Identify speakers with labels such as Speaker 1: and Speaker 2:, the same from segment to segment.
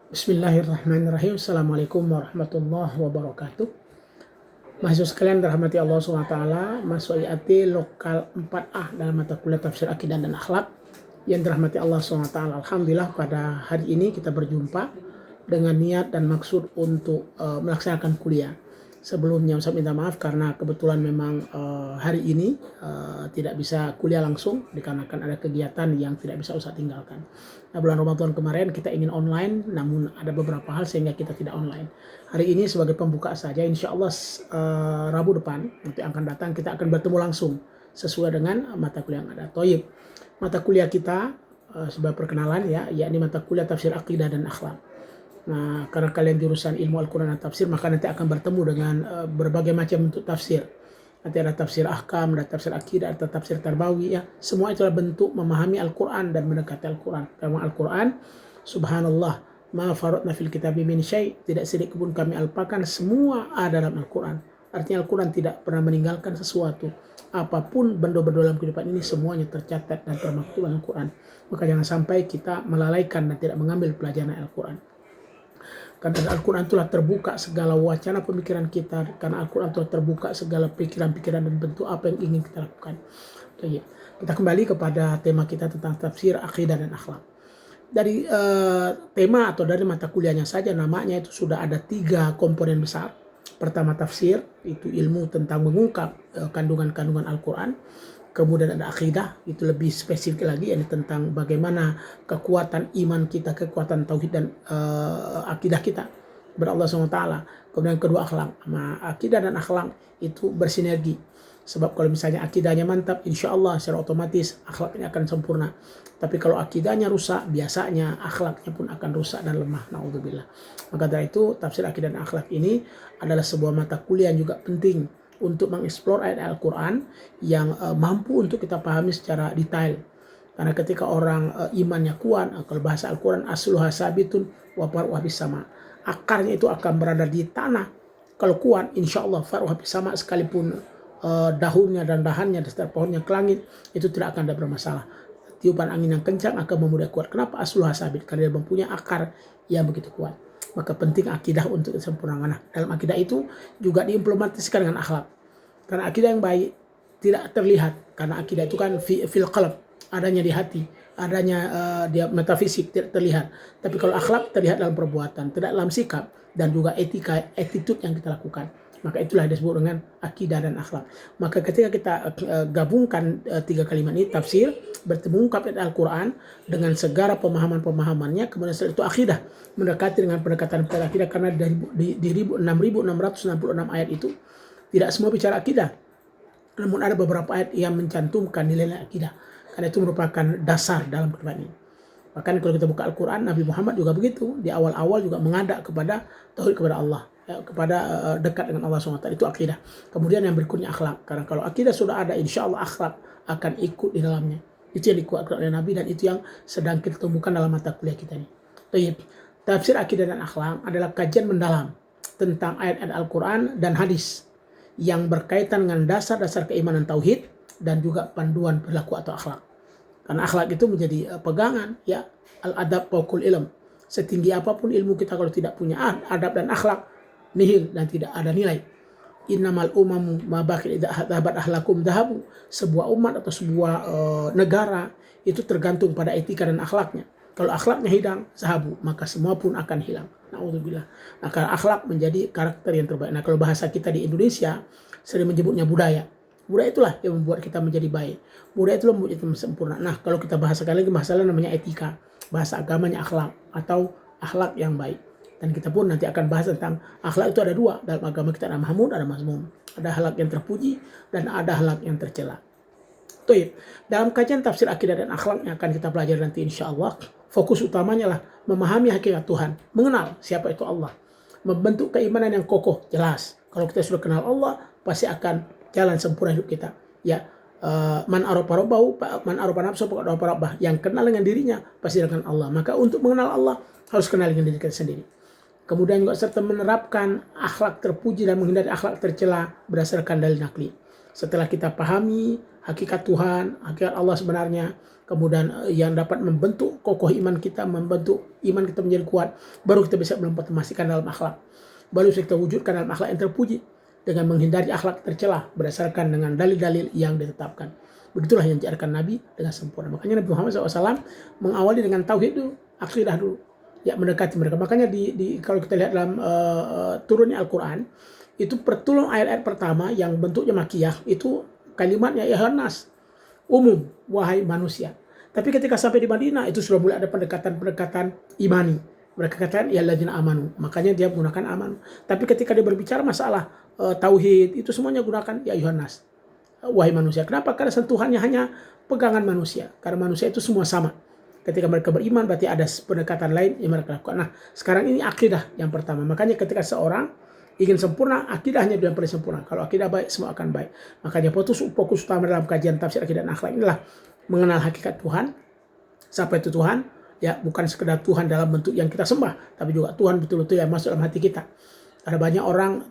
Speaker 1: Bismillahirrahmanirrahim. Assalamualaikum warahmatullahi wabarakatuh. Mahasiswa sekalian dirahmati Allah SWT, mahasiswa IAT lokal 4A dalam mata kuliah tafsir akidah dan akhlak yang dirahmati Allah SWT. Alhamdulillah pada hari ini kita berjumpa dengan niat dan maksud untuk melaksanakan kuliah. Sebelumnya saya minta maaf karena kebetulan memang hari ini tidak bisa kuliah langsung dikarenakan ada kegiatan yang tidak bisa Ustaz tinggalkan. Nah, bulan Ramadan kemarin kita ingin online, namun ada beberapa hal sehingga kita tidak online. Hari ini sebagai pembuka saja, insya Allah Rabu depan nanti akan datang kita akan bertemu langsung sesuai dengan mata kuliah yang ada. Toyib, mata kuliah kita sebagai perkenalan ya, yakni mata kuliah tafsir akidah dan akhlak. Nah, karena kalian jurusan ilmu Al-Quran dan tafsir, maka nanti akan bertemu dengan berbagai macam bentuk tafsir. Nanti ada tafsir ahkam, ada tafsir akidah, ada tafsir tarbawi ya. Semua itulah bentuk memahami Al-Quran dan mendekati Al-Quran. Karena Al-Quran, subhanallah, ma faratna fil kitabi min syai', tidak sedikit pun kami alpakan, semua ada dalam Al-Quran. Artinya Al-Quran tidak pernah meninggalkan sesuatu. Apapun benda-benda dalam kehidupan ini semuanya tercatat dan termaktub dalam Al-Quran. Maka jangan sampai kita melalaikan dan tidak mengambil pelajaran Al-Quran. Karena Al-Quran telah terbuka segala wacana pemikiran kita. Karena Al-Quran telah terbuka segala pikiran-pikiran dan bentuk apa yang ingin kita lakukan. Jadi, kita kembali kepada tema kita tentang tafsir, akidah, dan akhlak. Dari tema atau dari mata kuliahnya saja namanya itu sudah ada 3 komponen besar. Pertama tafsir, itu ilmu tentang mengungkap kandungan-kandungan Al-Quran. Kemudian ada akidah, itu lebih spesifik lagi, ini tentang bagaimana kekuatan iman kita, kekuatan tauhid dan akidah kita kepada Allah SWT. Kemudian kedua akhlak. Nah, akidah dan akhlak itu bersinergi. Sebab kalau misalnya akidahnya mantap, insya Allah secara otomatis akhlaknya akan sempurna. Tapi kalau akidahnya rusak, biasanya akhlaknya pun akan rusak dan lemah. Na'udzubillah. Maka dari itu, tafsir akidah dan akhlak ini adalah sebuah mata kuliah yang juga penting untuk mengeksplor ayat Al-Quran yang mampu untuk kita pahami secara detail. Karena ketika orang imannya kuat, kalau bahasa Al-Quran asluha sabitun wa far'uha bis sama. Akarnya itu akan berada di tanah. Kalau kuat, insya Allah far'uha bis sama, sekalipun daunnya dan dahannya dan setiap pohonnya ke langit, itu tidak akan ada bermasalah. Tiupan angin yang kencang akan memudahkan kuat. Kenapa asluha sabit? Karena dia mempunyai akar yang begitu kuat. Maka penting akidah untuk disempurnakan. Nah, dalam akidah itu juga diimplementasikan dengan akhlak. Karena akidah yang baik tidak terlihat. Karena akidah itu kan fil qalb, adanya di hati, adanya dia metafisik tidak terlihat. Tapi kalau akhlak terlihat dalam perbuatan, tidak dalam sikap dan juga etika, attitude yang kita lakukan. Maka itulah disebut dengan akidah dan akhlak. Maka ketika kita gabungkan 3 kalimat ini, tafsir, bertemu ayat Al-Quran dengan segala pemahaman-pemahamannya, kemudian setelah itu akidah, mendekati dengan pendekatan akidah, karena di 6.666 ayat itu tidak semua bicara akidah. Namun ada beberapa ayat yang mencantumkan nilai akidah. Karena itu merupakan dasar dalam kehidupan ini. Bahkan kalau kita buka Al-Quran, Nabi Muhammad juga begitu. Di awal-awal juga mengada kepada tauhid kepada Allah, kepada dekat dengan Allah SWT. Itu akidah. Kemudian yang berikutnya akhlak. Karena kalau akidah sudah ada, insya Allah akhlak akan ikut di dalamnya. Itu yang dikuatkan oleh Nabi dan itu yang sedang kita temukan dalam mata kuliah kita ini. Tafsir akidah dan akhlak adalah kajian mendalam tentang ayat-ayat Al-Quran dan hadis yang berkaitan dengan dasar-dasar keimanan tauhid dan juga panduan perilaku atau akhlak. Karena akhlak itu menjadi pegangan ya, al-adab fawqul ilm. Setinggi apapun ilmu kita kalau tidak punya adab dan akhlak, nihil dan tidak ada nilai. Innamal umamu ma baqi idza hadabat ahlakum dahabu. Sebuah umat atau sebuah negara itu tergantung pada etika dan akhlaknya. Kalau akhlaknya hilang, zahabu, maka semua pun akan hilang. Na'udzubillah. Nah, karena akhlak menjadi karakter yang terbaik. Nah, kalau bahasa kita di Indonesia sering menyebutnya budaya. Budaya itulah yang membuat kita menjadi baik. Budaya itulah membuat kita sempurna. Nah, kalau kita bahas sekali lagi, masalah namanya etika. Bahasa agamanya akhlak atau akhlak yang baik. Dan kita pun nanti akan bahas tentang akhlak itu ada 2. Dalam agama kita ada mahmud, ada mazmum. Ada akhlak yang terpuji dan ada akhlak yang tercela. Dalam kajian tafsir akidah dan akhlak yang akan kita pelajari nanti insya Allah, fokus utamanya lah memahami hakikat Tuhan. Mengenal siapa itu Allah. Membentuk keimanan yang kokoh, jelas. Kalau kita sudah kenal Allah, pasti akan jalan sempurna hidup kita. Ya, man arafa rabbahu, man arafa nafsahu faqad arafa rabbah. Yang kenal dengan dirinya pasti dengan Allah. Maka untuk mengenal Allah harus kenal dengan diri kita sendiri. Kemudian juga serta menerapkan akhlak terpuji dan menghindari akhlak tercela berdasarkan dalil nakli. Setelah kita pahami hakikat Tuhan, hakikat Allah sebenarnya, kemudian yang dapat membentuk kokoh iman kita, membentuk iman kita menjadi kuat, baru kita bisa mengimplementasikan dalam akhlak. Baru kita wujudkan dalam akhlak yang terpuji dengan menghindari akhlak tercela berdasarkan dengan dalil-dalil yang ditetapkan. Begitulah yang diajarkan Nabi dengan sempurna. Makanya Nabi Muhammad SAW mengawali dengan tauhid dulu, akidah dulu, ya mendekati mereka. Makanya kalau kita lihat dalam turunnya Al-Quran, itu pertolongan ayat-ayat pertama yang bentuknya makiyah itu kalimatnya ya nas, umum, wahai manusia. Tapi ketika sampai di Madinah itu sudah mulai ada pendekatan-pendekatan imani. Mereka katakan ya alladzina amanu. Makanya dia menggunakan amanu. Tapi ketika dia berbicara masalah tauhid itu semuanya gunakan ya nas, wahai manusia. Kenapa? Karena sentuhannya hanya pegangan manusia. Karena manusia itu semua sama. Ketika mereka beriman berarti ada pendekatan lain yang mereka lakukan. Nah, sekarang ini akidah yang pertama. Makanya ketika seorang ingin sempurna, akidahnya yang paling sempurna. Kalau akidah baik, semua akan baik. Makanya fokus utama dalam kajian tafsir akidah dan akhlak inilah mengenal hakikat Tuhan. Siapa itu Tuhan? Ya, bukan sekedar Tuhan dalam bentuk yang kita sembah, tapi juga Tuhan betul-betul yang masuk dalam hati kita. Ada banyak orang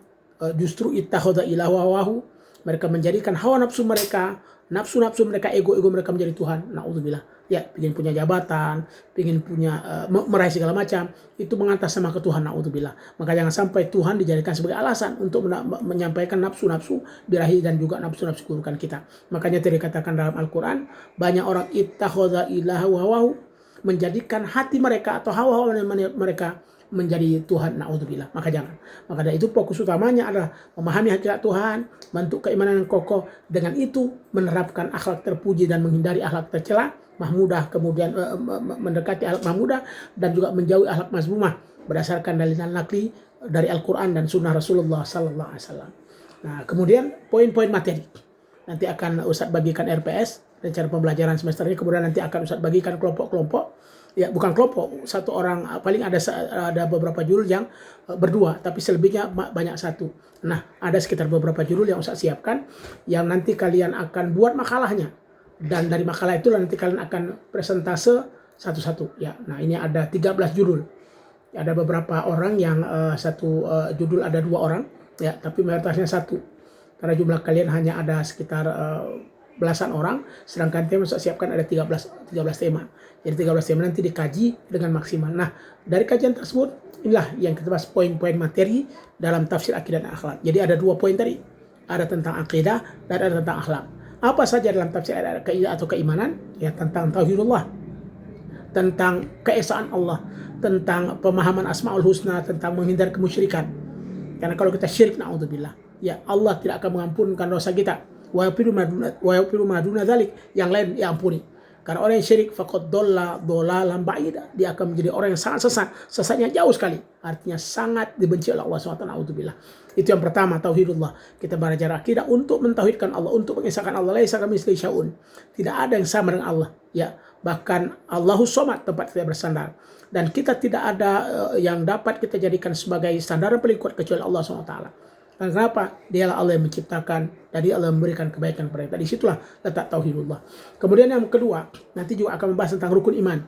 Speaker 1: justru ittakhadha ilahahu, mereka menjadikan hawa nafsu mereka, nafsu-nafsu mereka, ego-ego mereka menjadi Tuhan. Na'udzubillah. Ya, ingin punya jabatan, ingin punya meraih segala macam, itu mengantas sama ke Tuhan. Na'udzubillah. Maka jangan sampai Tuhan dijadikan sebagai alasan untuk menyampaikan nafsu-nafsu birahi dan juga nafsu-nafsu keburukan kita. Makanya tadi dikatakan dalam Al-Quran, banyak orang ittakhadha ilahahu, menjadikan hati mereka atau hawa-hawa mereka menjadi Tuhan. Na'udzubillah. Maka jangan. Maka dari itu fokus utamanya adalah memahami hakikat Tuhan, bentuk keimanan yang kokoh, dengan itu menerapkan akhlak terpuji dan menghindari akhlak tercela, mahmudah, kemudian mendekati akhlak mahmudah dan juga menjauhi akhlak mazmumah berdasarkan dalil nakli dari Al-Quran dan Sunnah Rasulullah Sallallahu Alaihi Wasallam. Nah, kemudian poin-poin materi nanti akan Ustadz bagikan RPS rencana pembelajaran semester ini, kemudian nanti akan Ustadz bagikan kelompok-kelompok. Ya, bukan kelompok, satu orang, paling ada beberapa judul yang berdua, tapi selebihnya banyak satu. Nah, ada sekitar beberapa judul yang Ustadz siapkan yang nanti kalian akan buat makalahnya. Dan dari makalah itu nanti kalian akan presentase satu-satu. Ya, nah ini ada 13 judul. Ada beberapa orang yang satu judul ada 2 orang, ya, tapi mayoritasnya satu. Karena jumlah kalian hanya ada sekitar belasan orang, sedangkan tema Ustaz siapkan ada 13 tema. Jadi 13 tema nanti dikaji dengan maksimal. Nah, dari kajian tersebut inilah yang kita bahas poin-poin materi dalam tafsir akidah dan akhlak. Jadi ada 2 poin tadi. Ada tentang akidah dan ada tentang akhlak. Apa saja dalam tafsir akidah atau keimanan? Ya, tentang tauhidullah, tentang keesaan Allah, tentang pemahaman asmaul husna, tentang menghindari kemusyrikan. Karena kalau kita syirik, na'udzubillah, ya Allah tidak akan mengampunkan dosa kita. Wa yaghfiru ma duna dzalik, yang lain diampuni. Karena orang yang syirik faqad dhalla dhalalan ba'ida, dia akan menjadi orang yang sangat sesat, sesatnya jauh sekali. Artinya sangat dibenci oleh Allah SWT. Na'udzubillah. Itu yang pertama, tauhidullah. Kita belajar akidah untuk mentauhidkan Allah, untuk mengesahkan Allah. Laisa kamitslihi syai'un. Tidak ada yang sama dengan Allah. Ya, bahkan Allahus Somad tempat kita bersandar. Dan kita tidak ada yang dapat kita jadikan sebagai sandaran paling kuat kecuali Allah SWT. Dan kenapa? Dialah Allah yang menciptakan, dan dia Allah memberikan kebaikan kepada kita. Disitulah letak tauhidullah. Kemudian yang kedua, nanti juga akan membahas tentang rukun iman.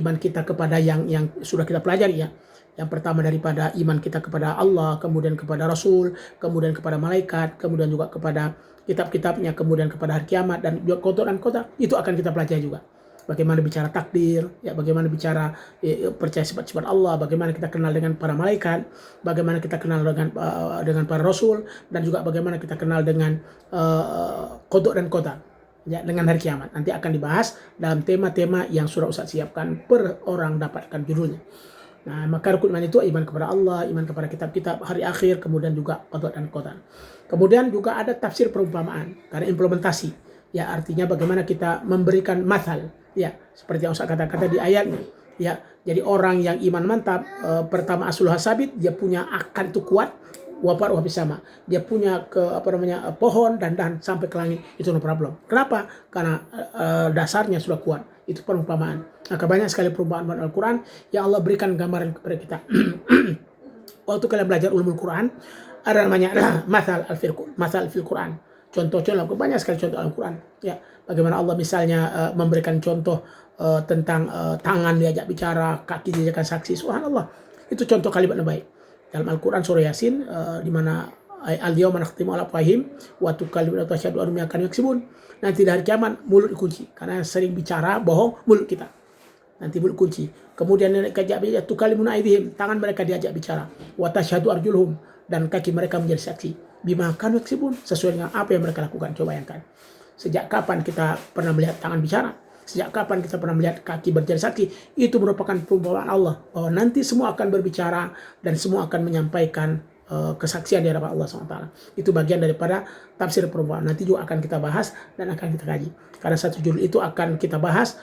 Speaker 1: Iman kita kepada yang sudah kita pelajari, ya. Yang pertama daripada iman kita kepada Allah, kemudian kepada Rasul, kemudian kepada malaikat, kemudian juga kepada kitab-kitabnya, kemudian kepada hari kiamat, dan juga qada dan qadar. Itu akan kita pelajari juga. Bagaimana bicara takdir, ya, bagaimana bicara percaya sifat-sifat Allah, bagaimana kita kenal dengan para malaikat, bagaimana kita kenal dengan para rasul, dan juga bagaimana kita kenal dengan qada dan qadar, ya, dengan hari kiamat. Nanti akan dibahas dalam tema-tema yang sudah Ustaz siapkan, per orang dapatkan judulnya. Nah, maka rukun iman itu iman kepada Allah, iman kepada kitab-kitab, hari akhir, kemudian juga qada dan qadar. Kemudian juga ada tafsir perumpamaan, karena implementasi, ya, artinya bagaimana kita memberikan mathal. Ya, seperti yang Ustaz kata-kata di ayatnya. Ya, jadi orang yang iman mantap, pertama asul hasabit, dia punya akal itu kuat, wafar wafis sama. Dia punya pohon dan sampai ke langit, itu no problem. Kenapa? Karena dasarnya sudah kuat. Itu perumpamaan. Maka banyak sekali perumpamaan Al-Quran yang Allah berikan gambaran kepada kita. Waktu kalian belajar ulumul Quran, ada namanya mathal fil Quran. Contoh-contoh, banyak sekali contoh Al-Quran. Ya, bagaimana Allah misalnya memberikan contoh tentang tangan diajak bicara, kaki diajakkan saksi. Subhanallah. Itu contoh kalimat yang baik. Dalam Al-Quran surah Yasin, di mana al-yawma nakhtimu ala afwahihim wa tukallimuna aydihim wa ashhadu annahum kanu yaksibun. Nanti di hari kiamat mulut dikunci karena sering bicara bohong mulut kita. Nanti mulut kunci. Kemudian kajak tukalimuna aydihim, tangan mereka diajak bicara. Wa tashhadu arjuluhum, dan kaki mereka menjadi saksi. Bima kanu yaksibun, sesuai dengan apa yang mereka lakukan. Coba bayangkan. Sejak kapan kita pernah melihat tangan bicara? Sejak kapan kita pernah melihat kaki berjari saksi? Itu merupakan perumpamaan Allah bahwa nanti semua akan berbicara dan semua akan menyampaikan kesaksian di hadapan Allah SWT. Itu bagian daripada tafsir perumpamaan. Nanti juga akan kita bahas dan akan kita kaji. Karena satu judul itu akan kita bahas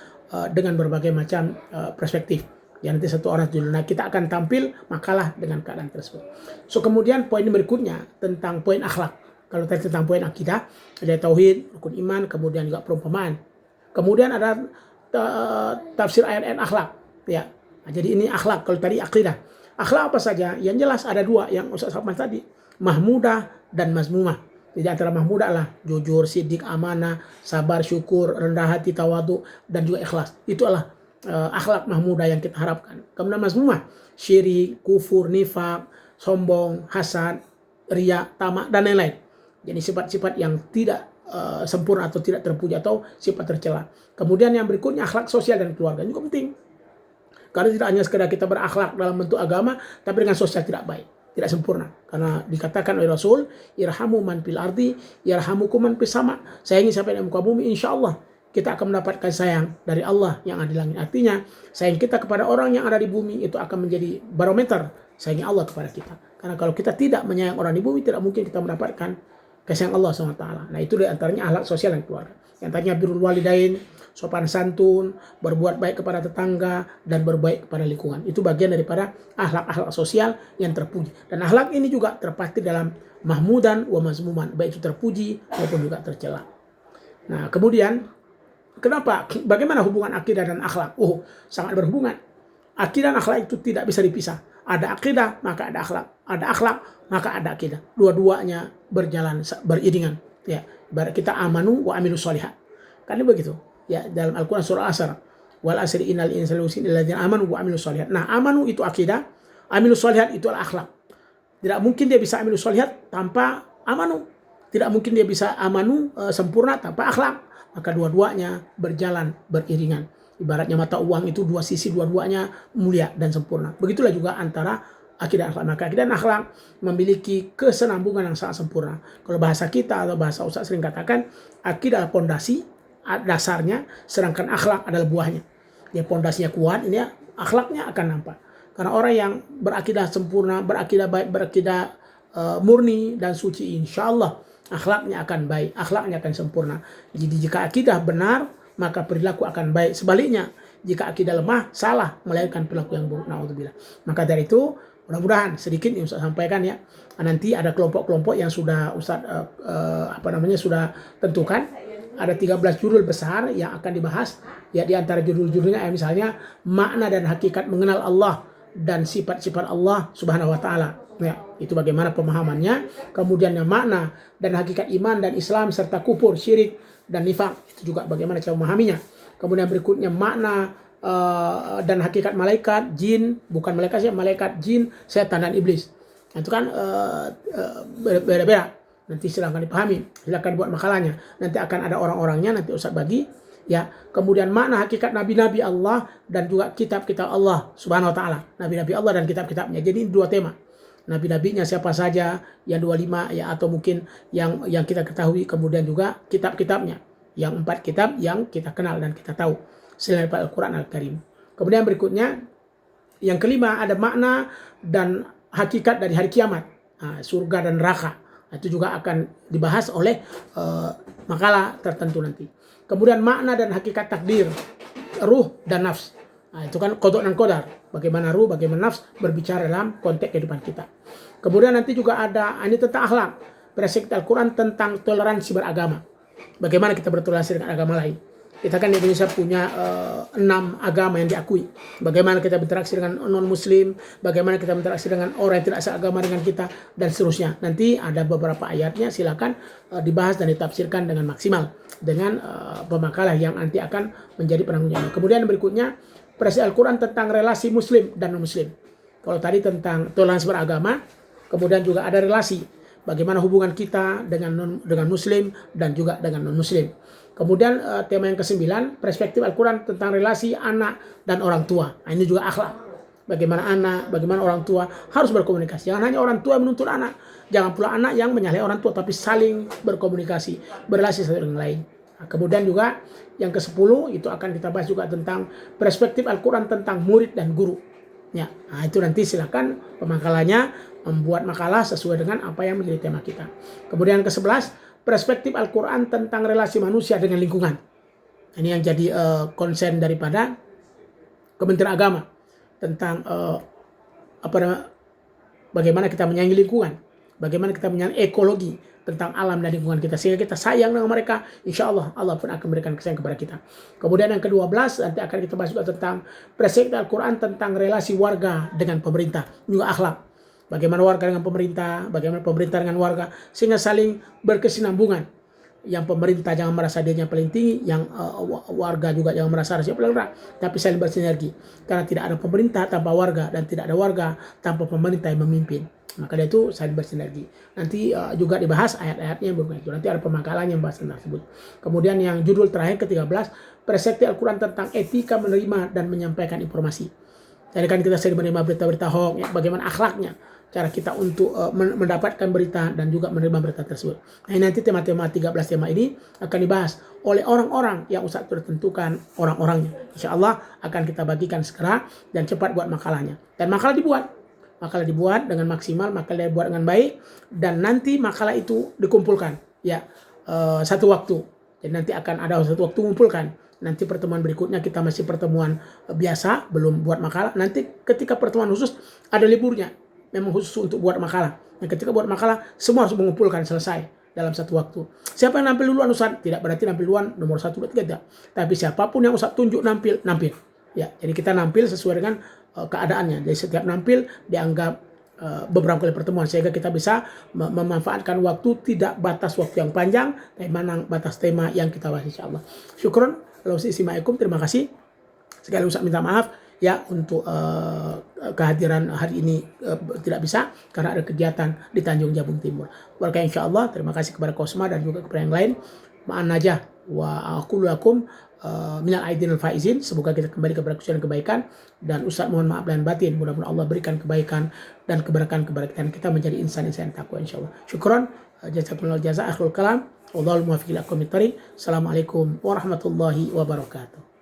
Speaker 1: dengan berbagai macam perspektif. Ya, nanti satu orang judul. Nah, kita akan tampil makalah dengan keadaan tersebut. So, kemudian poin berikutnya tentang poin akhlak. Kalau tadi tentang poin akidah, ada tauhid, rukun iman, kemudian juga perumpamaan. Kemudian ada tafsir ayat-ayat akhlak. Ya, nah, jadi ini akhlak. Kalau tadi akidah. Akhlak apa saja? Yang jelas ada dua yang Ustaz Salman tadi, mahmudah dan mazmumah. Jadi antara mahmudah lah jujur, sidik, amanah, sabar, syukur, rendah hati, tawadu, dan juga ikhlas. Itu adalah akhlak mahmudah yang kita harapkan. Kemudian mazmumah, syirik, kufur, nifak, sombong, hasad, riya, tamak, dan lain-lain. Jadi sifat-sifat yang tidak sempurna atau tidak terpuji atau sifat tercela. Kemudian yang berikutnya akhlak sosial dan keluarga juga penting. Karena tidak hanya sekedar kita berakhlak dalam bentuk agama, tapi dengan sosial tidak baik, tidak sempurna. Karena dikatakan oleh Rasul, irhamu man fil ardi, yarhamukum man fis sama. Sayangi siapa yang di muka bumi, insya Allah kita akan mendapatkan sayang dari Allah yang ada di langit. Artinya, sayang kita kepada orang yang ada di bumi itu akan menjadi barometer sayangi Allah kepada kita. Karena kalau kita tidak menyayang orang di bumi, tidak mungkin kita mendapatkan kasih Allah SWT. Nah, itu di antaranya akhlak sosial dan keluarga. Yang tadinya birrul walidain, sopan santun, berbuat baik kepada tetangga, dan berbaik kepada lingkungan. Itu bagian daripada akhlak-akhlak sosial yang terpuji. Dan akhlak ini juga terpatri dalam mahmudan wa mazmuman, baik itu terpuji maupun juga tercela. Nah, kemudian kenapa? Bagaimana hubungan akidah dan akhlak? Oh, sangat berhubungan. Akidah dan akhlak itu tidak bisa dipisah. Ada akidah, maka ada akhlak. Ada akhlak, maka ada akidah. Dua-duanya berjalan beriringan. Ya, ibarat kita amanu wa amilus sholihat. Kan begitu. Ya, dalam Al-Quran surah Asr, wal asri innal insana lafi khusr illa alladziina amanu wa amilus sholihat. Nah, amanu itu akidah, amilus sholihat itu adalah akhlak. Tidak mungkin dia bisa amilus sholihat tanpa amanu. Tidak mungkin dia bisa amanu sempurna tanpa akhlak. Maka dua-duanya berjalan beriringan. Ibaratnya mata uang itu dua sisi, dua-duanya mulia dan sempurna. Begitulah juga antara akidah dan akhlak. Maka akidah dan akhlak memiliki kesenambungan yang sangat sempurna. Kalau bahasa kita atau bahasa Ustaz sering katakan, akidah adalah pondasi dasarnya, sedangkan akhlak adalah buahnya. Ya, pondasinya kuat, ini ya, akhlaknya akan nampak. Karena orang yang berakidah sempurna, berakidah baik, berakidah murni dan suci, insya Allah akhlaknya akan baik, akhlaknya akan sempurna. Jadi jika akidah benar, maka perilaku akan baik. Sebaliknya, jika akidah lemah, salah, melahirkan perilaku yang buruk. Na'udzubillah. Maka dari itu, mudah-mudahan sedikit yang Ustaz sampaikan ya. Nanti ada kelompok-kelompok yang sudah Ustaz sudah tentukan. Ada 13 judul besar yang akan dibahas. Ya, di antara judul-judulnya misalnya makna dan hakikat mengenal Allah dan sifat-sifat Allah Subhanahu wa taala. Ya, itu bagaimana pemahamannya. Kemudian yang makna dan hakikat iman dan Islam serta kufur, syirik dan nifak. Itu juga bagaimana cara memahaminya. Kemudian berikutnya makna dan hakikat malaikat, jin, bukan malaikat sih, malaikat, jin, setan dan iblis. Itu kan beda-beda. Nanti silahkan dipahami, silahkan buat makalahnya. Nanti akan ada orang-orangnya, nanti Ustaz bagi. Ya, kemudian makna hakikat nabi-nabi Allah dan juga kitab-kitab Allah Subhanahu wa taala. Nabi-nabi Allah dan kitab-kitabnya. Jadi dua tema. Nabi-nabinya siapa saja, yang 25 ya, atau mungkin yang kita ketahui, kemudian juga kitab-kitabnya. Yang 4 kitab yang kita kenal dan kita tahu selain Al-Qur'an Al-Karim. Kemudian berikutnya yang kelima ada makna dan hakikat dari hari kiamat. Nah, surga dan neraka. Itu juga akan dibahas oleh makalah tertentu nanti. Kemudian makna dan hakikat takdir, ruh dan nafs. Nah, itu kan qada dan qadar. Bagaimana ruh, bagaimana nafs berbicara dalam konteks kehidupan kita. Kemudian nanti juga ada ini tentang akhlak. Perspektif Al-Quran tentang toleransi beragama. Bagaimana kita bertoleransi dengan agama lain. Kita kan di Indonesia punya 6 agama yang diakui. Bagaimana kita berinteraksi dengan non-muslim, bagaimana kita berinteraksi dengan orang yang tidak seagama dengan kita, dan seterusnya. Nanti ada beberapa ayatnya, silakan dibahas dan ditafsirkan dengan maksimal. Dengan pemakalah yang nanti akan menjadi penanggung jawab. Kemudian berikutnya, perspektif Al-Quran tentang relasi muslim dan non-muslim. Kalau tadi tentang toleransi beragama, kemudian juga ada relasi bagaimana hubungan kita dengan muslim dan juga dengan non-muslim. Kemudian tema yang ke-9, perspektif Al-Quran tentang relasi anak dan orang tua. Nah, ini juga akhlak. Bagaimana anak, bagaimana orang tua harus berkomunikasi. Jangan hanya orang tua yang menuntut anak. Jangan pula anak yang menyalahi orang tua, tapi saling berkomunikasi, berrelasi satu dengan lain. Nah, kemudian juga yang ke-10 itu akan kita bahas juga tentang perspektif Al-Quran tentang murid dan guru. Ya, nah itu nanti silakan pemakalannya membuat makalah sesuai dengan apa yang menjadi tema kita. Kemudian ke-11, perspektif Al-Quran tentang relasi manusia dengan lingkungan. Ini yang jadi konsen daripada Kementerian Agama tentang bagaimana kita menyayangi lingkungan, bagaimana kita menyayangi ekologi tentang alam dan lingkungan kita, sehingga kita sayang dengan mereka. Insya Allah, Allah pun akan memberikan kesayang kepada kita. Kemudian yang ke-12 nanti akan kita bahas juga tentang perspektif Al-Quran tentang relasi warga dengan pemerintah, juga akhlak. Bagaimana warga dengan pemerintah, bagaimana pemerintah dengan warga, sehingga saling berkesinambungan. Yang pemerintah jangan merasa dirinya paling tinggi, yang warga juga jangan merasa rasanya paling rendah, tapi saling bersinergi. Karena tidak ada pemerintah tanpa warga, dan tidak ada warga tanpa pemerintah yang memimpin. Maka dari itu saling bersinergi. Nanti juga dibahas ayat-ayatnya yang berhubungan itu. Nanti ada pemakalannya yang bahas tentang tersebut. Kemudian yang judul terakhir ke-13, perspektif Al-Quran tentang etika menerima dan menyampaikan informasi. Jadi kan kita sering menerima berita-berita hoax, ya, bagaimana akhlaknya, cara kita untuk mendapatkan berita dan juga menerima berita tersebut. Nah, nanti tema-tema 13 tema ini akan dibahas oleh orang-orang yang Ustaz sudah tentukan orang-orangnya. Insya Allah akan kita bagikan segera dan cepat buat makalahnya. Dan makalah dibuat dengan maksimal, makalah dibuat dengan baik, dan nanti makalah itu dikumpulkan ya satu waktu. Jadi nanti akan ada satu waktu mengumpulkan. Nanti pertemuan berikutnya kita masih pertemuan biasa, belum buat makalah. Nanti ketika pertemuan khusus ada liburnya, memang khusus untuk buat makalah. Dan ketika buat makalah semua harus mengumpulkan selesai dalam satu waktu. Siapa yang nampil duluan Ustaz? Tidak berarti nampil duluan nomor 1, 2, 3 tidak. Tapi siapapun yang Ustaz tunjuk nampil. Ya, jadi kita nampil sesuai dengan keadaannya. Jadi setiap nampil dianggap beberapa kali pertemuan, sehingga kita bisa memanfaatkan waktu, tidak batas waktu yang panjang, tapi mana batas tema yang kita bahas insyaallah. Syukron. Assalamualaikum, terima kasih. Sekali Ustaz minta maaf ya untuk kehadiran hari ini tidak bisa karena ada kegiatan di Tanjung Jabung Timur. Berkah insyaallah. Terima kasih kepada Kosma dan juga kepada yang lain. Ma'an najah wa aqulu lakum minal aidin al faizin. Semoga kita kembali kepada kesehatan kebaikan, dan Ustaz mohon maaf dan batin. Mudah-mudahan Allah berikan kebaikan dan keberkahan kepada kita menjadi insan-insan takwa insyaallah. Syukron. Jazakumullah jaza. Akhirul kalam. Wallahul muwaffiq ila aqwamit thariq. Assalamualaikum warahmatullahi wabarakatuh.